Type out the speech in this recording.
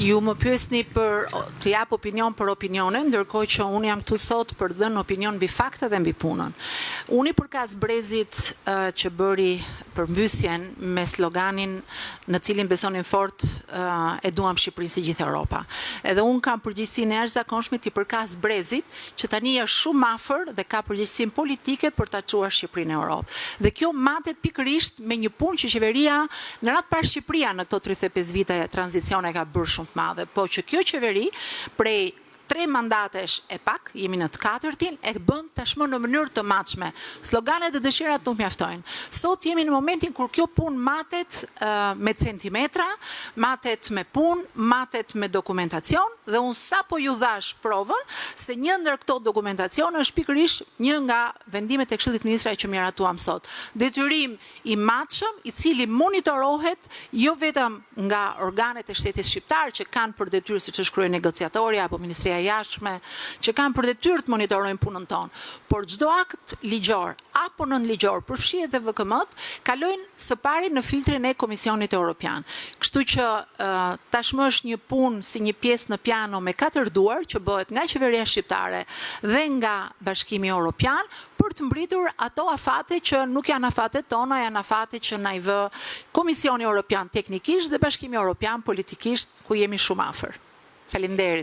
Ju më pyesni për të jap opinion për opinionin, ndërkohë që unë jam këtu sot për dhënë opinion mbi fakte dhe mbi punën. Unë i përkas Brezit që bëri përmbysjen me sloganin në cilin besonin fort e duam Shqipërinë si gjithë Europa. Edhe unë kam përgjegjësinë e jashtëzakonshme të përkas Brezit që tani është shumë afër dhe ka përgjegjësinë politike për ta çuar Shqipërinë në Europë. Dhe kjo matet pikërisht me një punë që qeveria në radhë parë Shqipëria në këto 35 vite tranzicione ka bërë shumë të madhe, po që kjo qeveri prej 3 mandatesh e pak, jemi në të 4-tin, e bën tashmë në mënyrë të matshme. Sloganet dhe dëshirat nuk mjaftojnë. Sot jemi në momentin kur kjo punë matet me centimetra, matet me punë, matet me dokumentacion, dhe unë sapo ju dhash provën se një ndër këto dokumentacion është pikërisht një nga vendimet e Këshillit të Ministrave që miratuam sot. Detyrim i matshëm, i cili monitorohet jo vetëm nga organet e shtetit shqiptar që kanë për detyrë siç është krye negociatori apo Ministria e Jashtme, që kanë për detyrë të monitorojnë punën tonë, por çdo akt ligjor apo nënligjor përfshihet dhe VKM-t kalojnë së pari në filtrin e Komisionit Evropian. Kështu që tashmë është një punë si një pjesë në piano me 4 duar që bëhet nga qeveria shqiptare dhe nga Bashkimi Evropian për të mbritur ato afate që nuk janë afatet tona, janë afate që na i vë Komisioni Evropian teknikisht dhe Bashkimi Evropian politikisht, ku jemi shumë afër. Faleminderit.